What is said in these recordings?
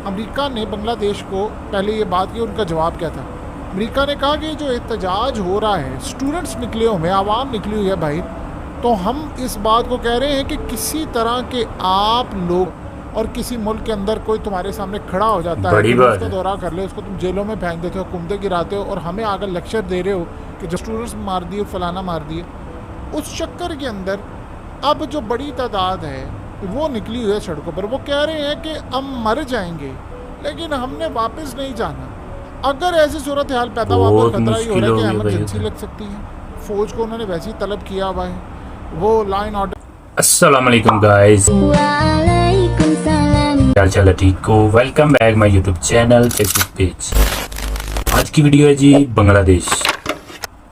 America ने बांग्लादेश को पहले ये बात की, उनका जवाब क्या था। अमेरिका ने कहा कि जो एहतजाज हो रहा है, स्टूडेंट्स निकले हुए हैं, आवाम निकली हुई है भाई, तो हम इस बात को कह रहे हैं कि किसी तरह के आप लोग और किसी मुल्क के अंदर कोई तुम्हारे सामने खड़ा हो जाता है, तुम उसका दौरा कर ले, उसको तुम जेलों में फेंक देते हो, हुकूमतें गिराते हो और हमें आकर लेक्चर दे रहे हो कि जो स्टूडेंट्स मार दिए, फलाना मार दिए। उस चक्कर के अंदर अब जो बड़ी तादाद है वो निकली हुई है सड़कों पर। वो कह रहे हैं कि हम मर जाएंगे लेकिन हमने वापस नहीं जाना। अगर ऐसी सूरत हाल पैदा हुआ पर खतरा ही हो रहा है कि एमरजेंसी लग सकती है। फौज को उन्होंने वैसे ही तलब किया हुआ है, वो लाइन ऑर्डर। अस्सलाम वालेकुम गाइस, क्या चल ठीक हो। Welcome back my YouTube channel Facebook page. आज की वीडियो है जी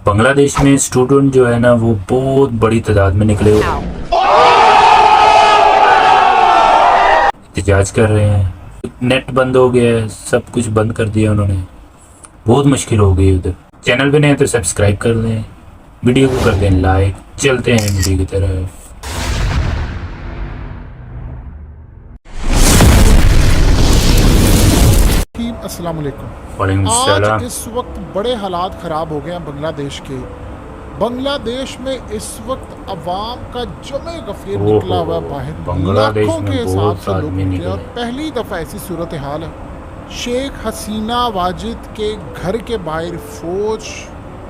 बांग्लादेश में स्टूडेंट जो है ना वो बहुत बड़ी तादाद में निकले हुए एहतजाज कर रहे हैं। नेट बंद हो गया है, सब कुछ बंद कर दिया उन्होंने, बहुत मुश्किल हो गई उधर। चैनल पे नहीं तो सब्सक्राइब कर दें, वीडियो को कर दें लाइक। चलते हैं वीडियो की तरफ। अस्सलाम वालेकुम। वालेकुम सलाम। आज इस वक्त बड़े हालात ख़राब हो गए हैं बांग्लादेश के। बांग्लादेश में इस वक्त अवाम का जमे गफीर निकला हुआ बाहर, लाखों के हिसाब से लोग निकले और पहली दफ़ा ऐसी सूरत हाल है। शेख हसीना वाजिद के घर के बाहर फौज,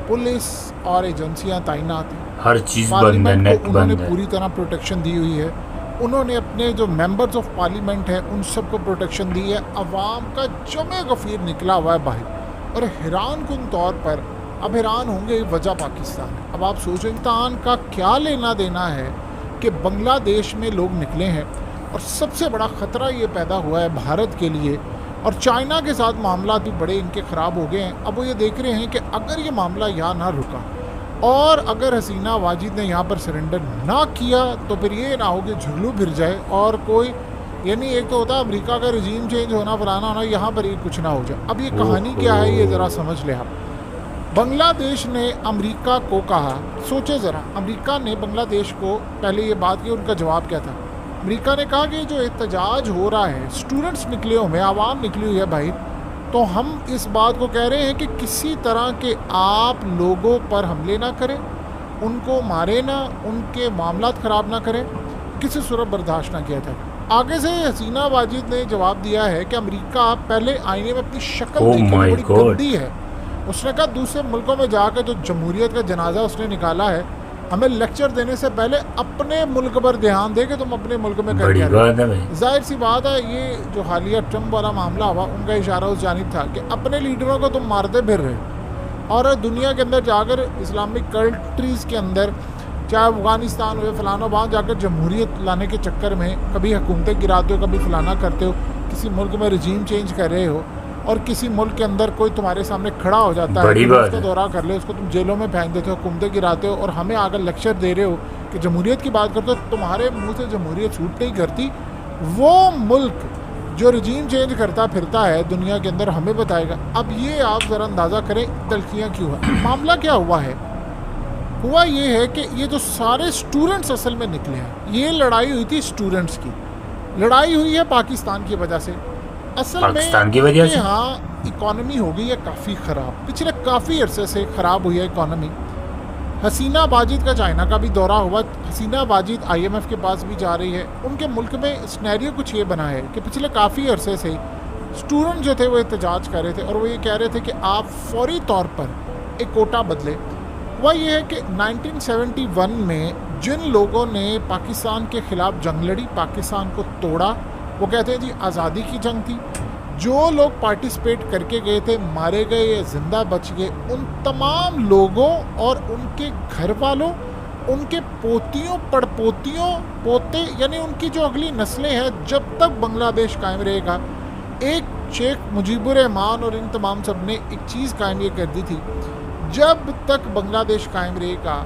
पुलिस और एजेंसियां तैनात हैं। हर चीज़ बंद है, नेट उन्होंने बंद है। पूरी तरह प्रोटेक्शन दी हुई है। उन्होंने अपने जो मेंबर्स ऑफ पार्लियामेंट हैं उन सबको प्रोटेक्शन दी है। अवाम का जमे गफीर निकला हुआ है बाहर और हैरान कुन तौर पर अब हैरान होंगे वजह पाकिस्तान है। अब आप सोचें पाकिस्तान का क्या लेना देना है कि बांग्लादेश में लोग निकले हैं और सबसे बड़ा ख़तरा ये पैदा हुआ है भारत के लिए। और चाइना के साथ मामला भी बड़े इनके ख़राब हो गए हैं। अब वो ये देख रहे हैं कि अगर ये मामला यहाँ ना रुका और अगर हसीना वाजिद ने यहाँ पर सरेंडर ना किया तो फिर ये ना हो कि झुल्लू फिर जाए और कोई, यानी एक तो होता है अमेरिका का रजीम चेंज होना, फलाना होना, यहाँ पर ये कुछ ना हो जाए। अब ये कहानी क्या है ये ज़रा समझ ले आप। बांग्लादेश ने अमेरिका को कहा, सोचे ज़रा, अमेरिका ने बांग्लादेश को पहले ये बात की, उनका जवाब क्या था। अमेरिका ने कहा कि जो एहतजाज हो रहा है, स्टूडेंट्स निकले हुए हैं, आवाम निकली हुई है भाई, तो हम इस बात को कह रहे हैं कि किसी तरह के आप लोगों पर हमले ना करें, उनको मारे ना, उनके मामलात ख़राब ना करें, किसी सूरत बर्दाश्त ना किया जाए। आगे से हसीना वाजिद ने जवाब दिया है कि अमेरिका पहले आईने में अपनी शक्ल देखी बड़ी गंदी है। उसने कहा दूसरे मुल्कों में जाकर जो जमहूरियत का जनाजा उसने निकाला है, हमें लेक्चर देने से पहले अपने मुल्क पर ध्यान दे कि तुम अपने मुल्क में कर दिया। जाहिर सी बात है, ये जो हालिया ट्रम्प वाला मामला हुआ, उनका इशारा उस जानिब था कि अपने लीडरों को तुम मारते फिर रहे और दुनिया के अंदर जाकर इस्लामिक कंट्रीज़ के अंदर, चाहे अफगानिस्तान हो, फलाना, वहाँ जाकर जमहूरियत लाने के चक्कर में कभी हुकूमतें गिराते हो, कभी फलाना करते हो, किसी मुल्क में रजीम चेंज कर रहे हो और किसी मुल्क के अंदर कोई तुम्हारे सामने खड़ा हो जाता है, उसका दौरा कर ले, उसको तुम जेलों में फेंक देते हो, हुकूमतें गिराते हो और हमें आकर लेक्चर दे रहे हो कि जमहूरियत की बात करते हो। तुम्हारे मुंह से जमहूरियत छूट नहीं करती। वो मुल्क जो रजीम चेंज करता फिरता है दुनिया के अंदर हमें बताएगा। अब ये आप ज़रा अंदाज़ा करें तलखियाँ क्यों है। मामला क्या हुआ है, हुआ ये है कि ये जो सारे स्टूडेंट्स असल में निकले हैं, ये लड़ाई हुई थी स्टूडेंट्स की, लड़ाई हुई है पाकिस्तान की वजह से। असल पाकिस्तान में की वजह से हाँ, इकॉनमी हो गई है काफ़ी ख़राब, पिछले काफ़ी अरसे से ख़राब हुई है इकॉनमी। हसीना वाजिद का चाइना का भी दौरा हुआ। हसीना वाजिद IMF के पास भी जा रही है। उनके मुल्क में सिनेरियो कुछ ये बना है कि पिछले काफ़ी अरसे से स्टूडेंट जो थे वो एहतजाज कर रहे थे और वो ये कह रहे थे कि आप फौरी तौर पर एक कोटा बदले। वह ये है कि 1971 में जिन लोगों ने पाकिस्तान के ख़िलाफ़ जंग लड़ी, पाकिस्तान को तोड़ा, वो कहते हैं जी आज़ादी की जंग थी। जो लोग पार्टिसिपेट करके गए थे, मारे गए या जिंदा बच गए, उन तमाम लोगों और उनके घर वालों, उनके पोतियों, पड़पोतियों, पोते, यानी उनकी जो अगली नस्लें हैं, जब तक बांग्लादेश कायम रहेगा, एक शेख मुजीबुर रहमान और इन तमाम सब ने एक चीज़ कायम ये कर दी थी, जब तक बांग्लादेश कायम रहेगा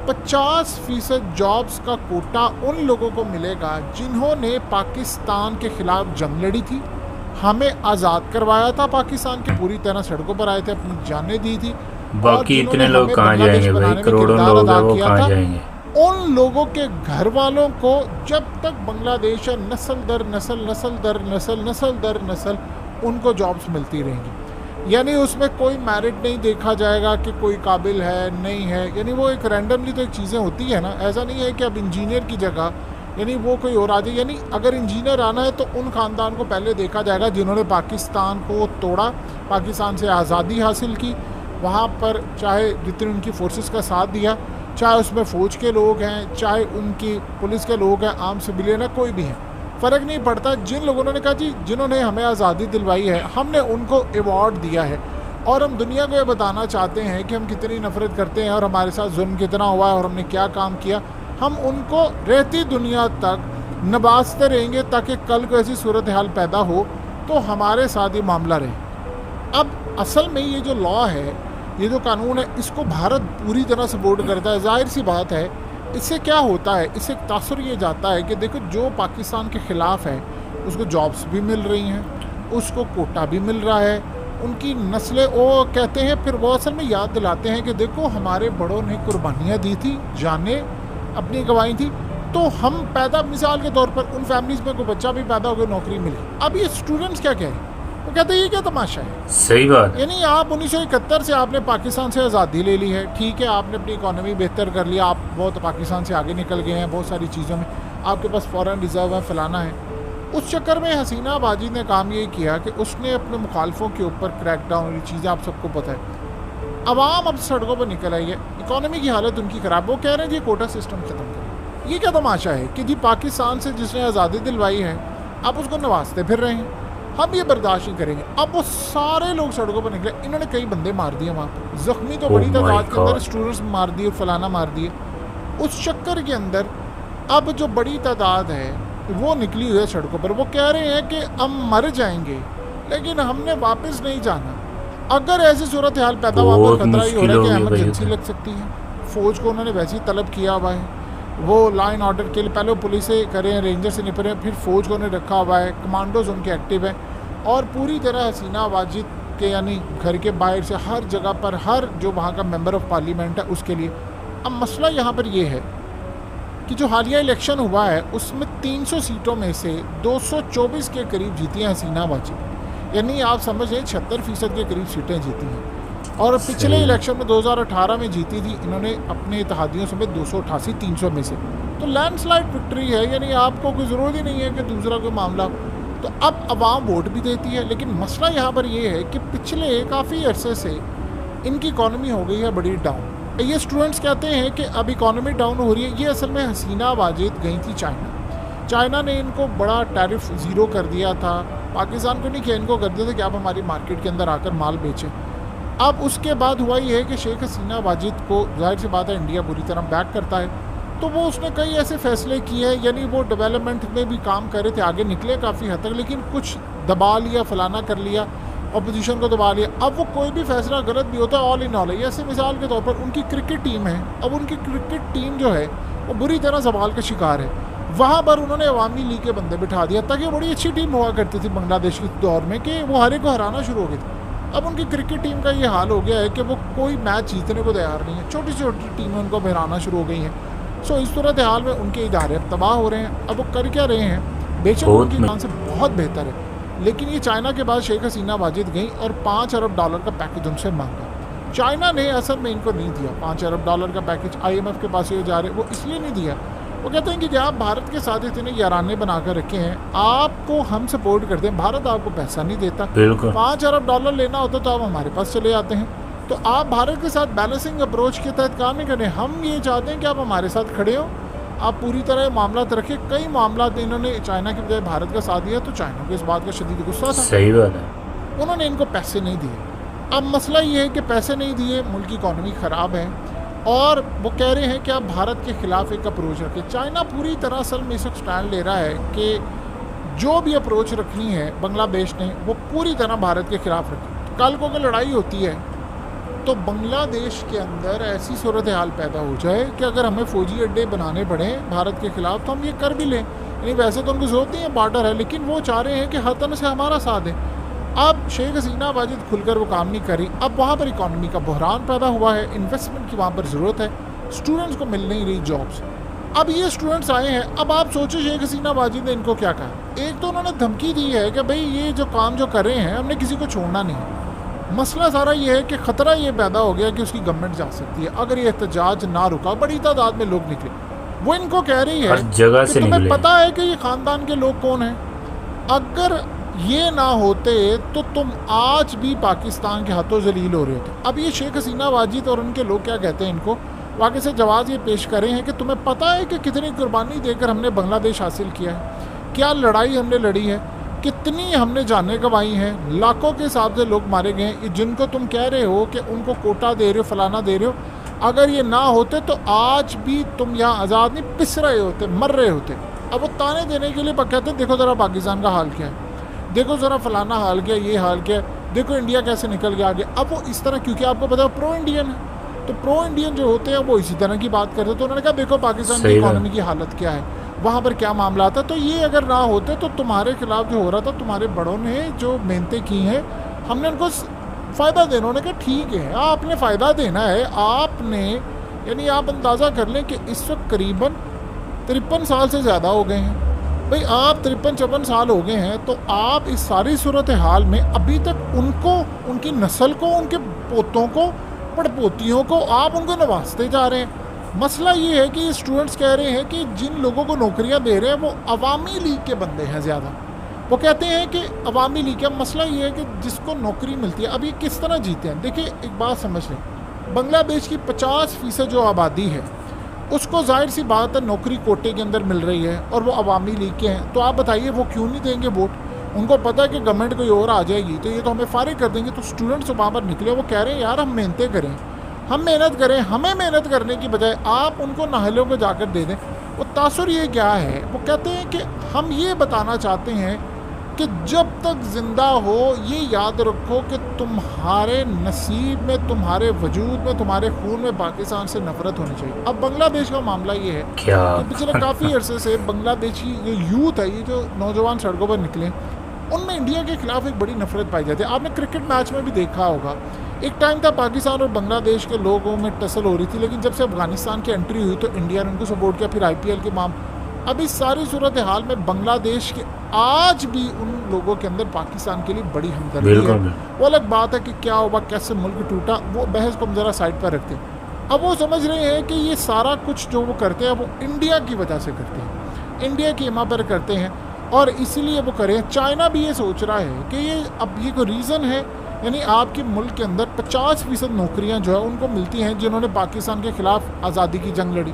50% जॉब्स का कोटा उन लोगों को मिलेगा जिन्होंने पाकिस्तान के ख़िलाफ़ जंग लड़ी थी, हमें आज़ाद करवाया था, पाकिस्तान की पूरी तरह सड़कों पर आए थे, अपनी जानें दी थी। बाकी इतने लोग कहाँ जाएंगे भाई, करोड़ों लोग हैं वो कहाँ जाएंगे। उन लोगों के घर वालों को जब तक बांग्लादेश है नस्ल दर नस्ल नस्ल दर नस्ल नस्ल दर नस्ल उनको जॉब्स मिलती रहेंगी। यानी उसमें कोई मेरिट नहीं देखा जाएगा कि कोई काबिल है नहीं है, यानी वो एक रैंडमली तो एक चीज़ें होती है ना। ऐसा नहीं है कि अब इंजीनियर की जगह यानी वो कोई और आ जाए। यानी अगर इंजीनियर आना है तो उन ख़ानदान को पहले देखा जाएगा जिन्होंने पाकिस्तान को तोड़ा, पाकिस्तान से आज़ादी हासिल की, वहाँ पर चाहे जितने उनकी फोर्सेस का साथ दिया, चाहे उसमें फ़ौज के लोग हैं, चाहे उनकी पुलिस के लोग हैं, आम सिविलियन है, कोई भी है, फ़र्क नहीं पड़ता। जिन लोगों ने कहा जी जिन्होंने हमें आज़ादी दिलवाई है, हमने उनको अवार्ड दिया है और हम दुनिया को ये बताना चाहते हैं कि हम कितनी नफ़रत करते हैं और हमारे साथ जुल्म कितना हुआ है और हमने क्या काम किया, हम उनको रहती दुनिया तक नवाजते रहेंगे ताकि कल को ऐसी सूरत हाल पैदा हो तो हमारे साथ ये मामला रहे। अब असल में ये जो लॉ है, ये जो कानून है, इसको भारत पूरी तरह सपोर्ट करता है। जाहिर सी बात है, इससे क्या होता है, इससे एक तासुर ये जाता है कि देखो जो पाकिस्तान के ख़िलाफ़ है उसको जॉब्स भी मिल रही हैं, उसको कोटा भी मिल रहा है, उनकी नस्लें वो कहते हैं, फिर वो असल में याद दिलाते हैं कि देखो हमारे बड़ों ने कुर्बानियाँ दी थी, जानें अपनी गंवाई थी, तो हम पैदा मिसाल के तौर पर उन फैमिलीज़ में कोई बच्चा भी पैदा हो गया, नौकरी मिली। अब ये स्टूडेंट्स क्या कह रहे हैं, वो कहते हैं ये क्या तमाशा है। सही बात। यानी आप 1971 से आपने पाकिस्तान से आज़ादी ले ली है, ठीक है, आपने अपनी इकॉनमी बेहतर कर लिया, आप बहुत पाकिस्तान से आगे निकल गए हैं बहुत सारी चीज़ों में, आपके पास फॉरेन रिजर्व है, फलाना है। उस चक्कर में हसीना बाजी ने काम ये किया कि उसने अपने मुखालफों के ऊपर क्रैकडाउन, ये चीज़ें आप सबको पता है। अवाम अब सड़कों पर निकल आई है, इकॉनमी की हालत उनकी ख़राब, वो कह रहे हैं जी कोटा सिस्टम ख़त्म करें। ये क्या तमाशा है कि जी पाकिस्तान से जिसने आज़ादी दिलवाई है आप उसको नवाजते फिर रहे हैं, हम ये बर्दाश्त नहीं करेंगे। अब वो सारे लोग सड़कों पर निकले, इन्होंने कई बंदे मार दिए वहाँ पर, ज़ख्मी तो बड़ी तादाद के अंदर, स्टूडेंट्स मार दिए, फलाना मार दिए। उस चक्कर के अंदर अब जो बड़ी तादाद है वो निकली हुई है सड़कों पर, वो कह रहे हैं कि हम मर जाएंगे लेकिन हमने वापस नहीं जाना। अगर ऐसी सूरत हाल पैदा हुआ पर खतरा ही हो रहा है कि एमरजेंसी लग सकती है। फ़ौज को उन्होंने वैसे ही तलब किया हुआ है, वो लाइन ऑर्डर के लिए पहले पुलिस से करें, रेंजर से निपट रहे हैं, फिर फ़ौज को उन्होंने रखा हुआ है, कमांडोज उनके एक्टिव हैं और पूरी तरह हसीना वाजिद के यानी घर के बाहर से हर जगह पर हर जो वहाँ का मेंबर ऑफ पार्लियामेंट है उसके लिए। अब मसला यहाँ पर ये है कि जो हालिया इलेक्शन हुआ है उसमें 300 सीटों में से 224 के करीब जीती हैं हसीना वाजिद, यानी आप समझें 76% के करीब सीटें जीती हैं। और पिछले इलेक्शन में 2018 में जीती थी इन्होंने अपने इत्तेहादियों समेत 288 300 में से, तो लैंडस्लाइड विक्ट्री है, यानी आपको कोई ज़रूरत ही नहीं है कि दूसरा कोई मामला। तो अब अवाम वोट भी देती है, लेकिन मसला यहाँ पर ये है कि पिछले काफ़ी अरसे से इनकी इकॉनमी हो गई है बड़ी डाउन। ये स्टूडेंट्स कहते हैं कि अब इकॉनमी डाउन हो रही है। ये असल में हसीना वाजिद गई थी चाइना ने इनको बड़ा टैरिफ ज़ीरो कर दिया था, पाकिस्तान को नहीं किया, इनको कर दिया था कि आप हमारी मार्केट के अंदर आकर माल बेचें। अब उसके बाद हुआ ये है कि शेख हसीना वाजिद को जाहिर सी बात है इंडिया बुरी तरह बैक करता है, तो वो उसने कई ऐसे फैसले किए हैं, यानी वो डेवलपमेंट में भी काम कर रहे थे, आगे निकले काफ़ी हद तक, लेकिन कुछ दबा लिया, फलाना कर लिया, अपोजिशन को दबा लिया। अब वो कोई भी फैसला गलत भी होता है ऑल इन ऑल है। जैसे मिसाल के तौर पर उनकी क्रिकेट टीम है, अब उनकी क्रिकेट टीम जो है वो बुरी तरह सवाल का शिकार है, वहाँ पर उन्होंने अवामी लीग के बंदे बिठा दिया, ताकि बड़ी अच्छी टीम हुआ करती थी बांग्लादेश के दौर में कि वो हर एक को हराना शुरू हो गई थी। अब उनकी क्रिकेट टीम का ये हाल हो गया है कि वो कोई मैच जीतने को तैयार नहीं है, छोटी छोटी टीमें उनको हराना शुरू हो गई हैं। सो इस सूरत हाल में उनके इदारे अब तबाह हो रहे हैं। अब वो कर क्या रहे हैं, बेशक उनकी मान से बहुत बेहतर है, लेकिन ये चाइना के बाद शेख हसीना वाजिद गई और $5 अरब का पैकेज उनसे मांगा। चाइना ने असल में इनको नहीं दिया $5 अरब का पैकेज, IMF के पास ये जा रहे, वो इसलिए नहीं दिया, वो कहते हैं कि जब आप भारत के साथ इतने याराने बना कर रखे हैं, आपको हम सपोर्ट करते हैं, भारत आपको पैसा नहीं देता, $5 अरब लेना होता तो आप हमारे पास चले आते हैं, तो आप भारत के साथ बैलेंसिंग अप्रोच के तहत काम नहीं करें। हम ये चाहते हैं कि आप हमारे साथ खड़े हो, आप पूरी तरह मामला रखें। कई मामला इन्होंने चाइना की बजाय भारत का साथ दिया, तो चाइना को इस बात का शदीद गुस्सा था, सही बात है, उन्होंने इनको पैसे नहीं दिए। अब मसला ये है कि पैसे नहीं दिए, मुल्क की इकॉनमी ख़राब है, और वो कह रहे हैं कि आप भारत के ख़िलाफ़ एक अप्रोच रखें। चाइना पूरी तरह असल में इस वक्त स्टैंड ले रहा है कि जो भी अप्रोच रखनी है बांग्लादेश ने, वो पूरी तरह भारत के ख़िलाफ़ रखें। कल को अगर लड़ाई होती है तो बांग्लादेश के अंदर ऐसी सूरत हाल पैदा हो जाए कि अगर हमें फ़ौजी अड्डे बनाने पड़े भारत के ख़िलाफ़ तो हम ये कर भी लें। यानी वैसे तो उनको ज़रूरत नहीं है, बॉर्डर है, लेकिन वो चाह रहे हैं कि हर तरह से हमारा साथ है। अब शेख हसीना वाजिद खुलकर वो काम नहीं करी, अब वहाँ पर इकॉनमी का बहरान पैदा हुआ है, इन्वेस्टमेंट की वहाँ पर ज़रूरत है, स्टूडेंट्स को मिल नहीं रही जॉब्स। अब ये स्टूडेंट्स आए हैं, अब आप सोचिए शेख हसीना वाजिद ने इनको क्या कहा। एक तो उन्होंने धमकी दी है कि भाई ये जो काम जो कर रहे हैं हमने किसी को छोड़ना नहीं है। मसला सारा ये है कि ख़तरा ये पैदा हो गया कि उसकी गवर्नमेंट जा सकती है अगर ये एहतजाज ना रुका। बड़ी तादाद में लोग निकले, वो इनको कह रही है हर जगह से तुम्हें निकले। पता है कि ये ख़ानदान के लोग कौन हैं। अगर ये ना होते तो तुम आज भी पाकिस्तान के हाथों जलील हो रहे होते। अब ये शेख हसीना वाजिद और उनके लोग क्या कहते हैं इनको, वाकई से जवाब ये पेश कर रहे हैं कि तुम्हें पता है कि कितनी कुर्बानी देकर हमने बांग्लादेश हासिल किया है, क्या लड़ाई हमने लड़ी है, कितनी हमने जानें गंवाई हैं, लाखों के हिसाब से लोग मारे गए हैं। जिनको तुम कह रहे हो कि उनको कोटा दे रहे हो, फलाना दे रहे हो, अगर ये ना होते तो आज भी तुम यहाँ आज़ाद नहीं पिस रहे होते, मर रहे होते। अब वो ताने देने के लिए कहते हैं देखो ज़रा पाकिस्तान का हाल क्या है, देखो ज़रा फलाना हाल क्या, ये हाल क्या, देखो इंडिया कैसे निकल गया आगे। अब वो इस तरह, क्योंकि आपको पता है प्रो इंडियन है, तो प्रो इंडियन जो होते हैं वो इसी तरह की बात करते हैं। तो उन्होंने कहा देखो पाकिस्तान की इकॉनमी की हालत क्या है, वहाँ पर क्या मामला था। तो ये अगर ना होते तो तुम्हारे खिलाफ जो हो रहा था, तुम्हारे बड़ों ने जो मेहनतें की हैं हमने उनको फ़ायदा देना। उन्होंने कहा ठीक है आपने फ़ायदा देना है, आपने यानी आप अंदाज़ा कर लें कि इस वक्त करीबन 53 साल से ज़्यादा हो गए हैं भाई, आप 53-54 साल हो गए हैं। तो आप इस सारी सूरत हाल में अभी तक उनको, उनकी नस्ल को, उनके पोतों को, पड़पोतियों को आप उनको नवाजते जा रहे हैं। मसला ये है कि स्टूडेंट्स कह रहे हैं कि जिन लोगों को नौकरियां दे रहे हैं वो अवामी लीग के बंदे हैं ज़्यादा। वो कहते हैं कि अवामी लीग का मसला ये है कि जिसको नौकरी मिलती है, अब ये किस तरह जीते हैं। देखिए एक बात समझ लें, बांग्लादेश की 50% जो आबादी है उसको जाहिर सी बात है नौकरी कोटे के अंदर मिल रही है और वो अवामी लीग के हैं। तो आप बताइए वो क्यों नहीं देंगे वोट। उनको पता है कि गवर्नमेंट कोई और आ जाएगी तो ये तो हमें फारिग कर देंगे। तो स्टूडेंट्स वहाँ पर निकले, वो कह रहे हैं यार हम मेहनतें करें, हम मेहनत करें, हमें मेहनत करने की बजाय आप उनको नाहलों को जाकर दे दें। वो तासुर ये क्या है, वो कहते हैं कि हम ये बताना चाहते हैं कि जब तक ज़िंदा हो ये याद रखो कि तुम्हारे नसीब में, तुम्हारे वजूद में, तुम्हारे खून में पाकिस्तान से नफरत होनी चाहिए। अब बांग्लादेश का मामला ये है क्या कि पिछले काफ़ी अरसे से बांग्लादेशी जो यूथ है, ये जो नौजवान सड़कों पर निकले, उनमें इंडिया के खिलाफ एक बड़ी नफरत पाई जाती है। आपने क्रिकेट मैच में भी देखा होगा, एक टाइम था पाकिस्तान और बांग्लादेश के लोगों में टसल हो रही थी, लेकिन जब से अफगानिस्तान की एंट्री हुई तो इंडिया ने उनको सपोर्ट किया, फिर IPL के माम। अब इस सारी सूरत हाल में बांग्लादेश के आज भी उन लोगों के अंदर पाकिस्तान के लिए बड़ी हमदर्दी है। वो अलग बात है कि क्या हुआ, कैसे मुल्क टूटा, वो बहस को हम ज़रा साइड पर रखते हैं। अब वो समझ रहे हैं कि ये सारा कुछ जो वो करते हैं वो इंडिया की वजह से करते हैं, इंडिया की हिमा पर करते हैं और इसीलिए वो करें। चाइना भी ये सोच रहा है कि ये अब ये कोई रीज़न है, यानी आपके मुल्क के अंदर 50% नौकरियां जो है उनको मिलती हैं जिन्होंने पाकिस्तान के ख़िलाफ़ आज़ादी की जंग लड़ी।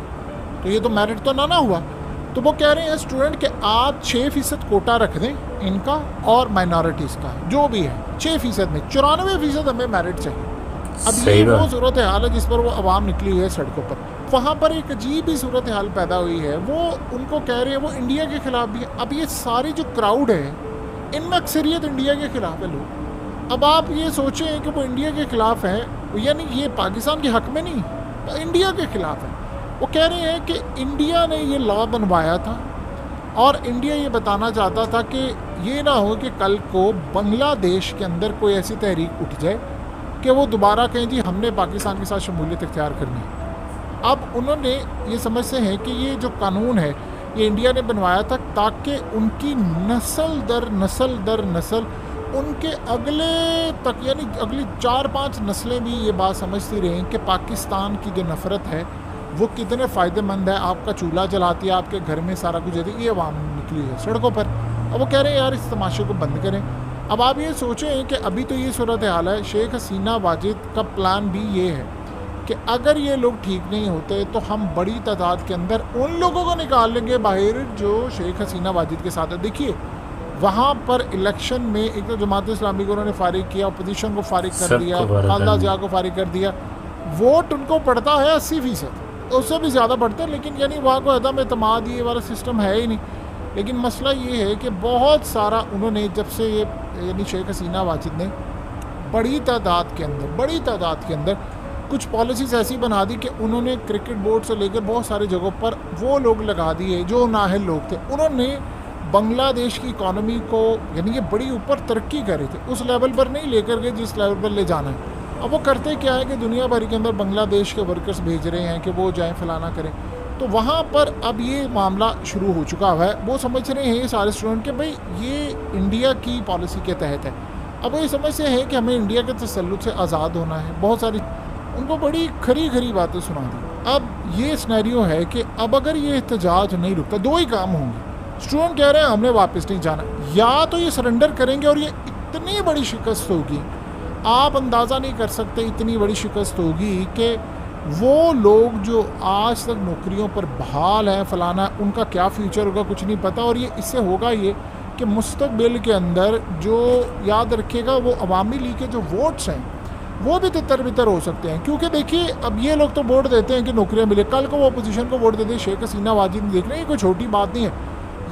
तो ये तो मेरिट तो ना हुआ। तो वो कह रहे हैं स्टूडेंट कि आप 6% कोटा रख दें इनका और माइनॉरिटीज़ का जो भी है 6% में, 94% हमें मेरिट चाहिए। अब ये वो सूरत हाल है जिस पर वो आवाम निकली हुई है सड़कों पर। वहाँ पर एक अजीब ही सूरत हाल पैदा हुई है, वो उनको कह रहे हैं वो इंडिया के ख़िलाफ़ भी है। अब ये सारी जो क्राउड है इनमें अक्सरियत इंडिया के ख़िलाफ़ है लोग। अब आप ये सोचें कि वो इंडिया के ख़िलाफ़ है, यानी ये पाकिस्तान के हक़ में नहीं, तो इंडिया के ख़िलाफ़ है। वो कह रहे हैं कि इंडिया ने ये लॉ बनवाया था और इंडिया ये बताना चाहता था कि ये ना हो कि कल को बांग्लादेश के अंदर कोई ऐसी तहरीक उठ जाए कि वो दोबारा कहें जी हमने पाकिस्तान के साथ शमूलियत इख्तियार करनी है। अब उन्होंने ये समझते हैं कि ये जो कानून है ये इंडिया ने बनवाया था ताकि उनकी नस्ल दर नस्ल उनके अगले तक, यानी अगली 4-5 नस्लें भी ये बात समझती रहें कि पाकिस्तान की जो नफ़रत है वो कितने फ़ायदेमंद है। आपका चूल्हा जलाती है, आपके घर में सारा कुछ देती है, ये आवाम निकली है सड़कों पर। अब वो कह रहे हैं यार इस तमाशे को बंद करें। अब आप ये सोचें कि अभी तो ये सूरत हाल है, शेख हसीना वाजिद का प्लान भी ये है कि अगर ये लोग ठीक नहीं होते तो हम बड़ी तादाद के अंदर उन लोगों को निकाल लेंगे बाहर जो शेख हसीना वाजिद के साथ है। देखिए वहाँ पर इलेक्शन में एक तो जमात इस्लामी को उन्होंने फारिग किया, अपोजिशन को फारिग कर दिया, खालदा जिया को फारिग कर दिया। वोट उनको पड़ता है 80%, उससे भी ज़्यादा बढ़ते हैं, लेकिन यानी वहाँ को अदम एतमाद ये वाला सिस्टम है ही नहीं। लेकिन मसला ये है कि बहुत सारा उन्होंने जब से ये यानी शेख हसीना वाजिद ने बड़ी तादाद के अंदर कुछ पॉलिसीज़ ऐसी बना दी कि उन्होंने क्रिकेट बोर्ड से लेकर बहुत सारे जगहों पर वो लोग लगा दिए जो नाअहल लोग थे। उन्होंने बांग्लादेश की इकॉनमी को यानी कि बड़ी ऊपर तरक्की कर रही थी, उस लेवल पर नहीं लेकर गए जिस लेवल पर ले जाना है। अब वो करते क्या है कि दुनिया भर के अंदर बांग्लादेश के वर्कर्स भेज रहे हैं कि वो जाएं फलाना करें, तो वहाँ पर अब ये मामला शुरू हो चुका हुआ है। वो समझ रहे हैं ये सारे स्टूडेंट कि भाई ये इंडिया की पॉलिसी के तहत है। अब वो ये समझते हैं कि हमें इंडिया के तसल्लुत से आज़ाद होना है, बहुत सारी उनको बड़ी खरी खरी बातें सुना दी। अब ये सिनेरियो है कि अब अगर ये एहतजाज नहीं रुकता, दो ही काम होंगे। स्टूडेंट कह रहे हैं हमने वापस नहीं जाना, या तो ये सरेंडर करेंगे और ये इतनी बड़ी शिकस्त होगी, आप अंदाज़ा नहीं कर सकते इतनी बड़ी शिकस्त होगी कि वो लोग जो आज तक नौकरियों पर बहाल हैं फलाना, उनका क्या फ्यूचर होगा कुछ नहीं पता। और ये इससे होगा ये कि मुस्तकबिल के अंदर जो याद रखिएगा वो अवामी लीग के जो वोट्स हैं वो भी तितर बितर हो सकते हैं। क्योंकि देखिए अब ये लोग तो वोट देते हैं कि नौकरियां मिले, कल को वो अपोजिशन को वोट देते हैं, शेख हसीना वाजिद देख रहे हैं, ये कोई छोटी बात नहीं है।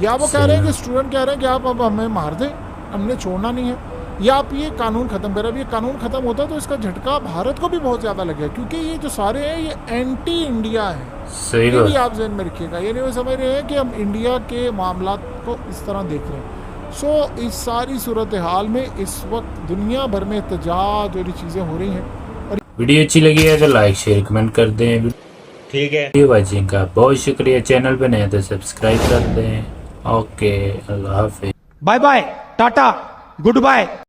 या वो कह रहे हैं कि स्टूडेंट कह रहे हैं कि आप अब हमें मार दें, हमने छोड़ना नहीं है, या आप ये कानून ख़त्म करें। अब ये कानून ख़त्म होता है तो इसका झटका भारत को भी बहुत ज़्यादा लगेगा, क्योंकि ये जो सारे हैं ये एंटी इंडिया हैं। सही ये भी बात। आप जहन में रखिएगा, ये नहीं वो समझ रहे हैं कि हम इंडिया के मामला को इस तरह देख रहे हैं। सो इस सारी सूरत हाल में इस वक्त दुनिया भर में एहतजाज और ये चीज़ें हो रही हैं। वीडियो अच्छी लगी है तो लाइक शेयर कमेंट कर दें। ठीक है। वीडियो वॉचिंग का बहुत शुक्रिया। चैनल पे नए तो सब्सक्राइब कर दें। ओके, अल्लाह हाफिज़। Bye bye, tata, good bye.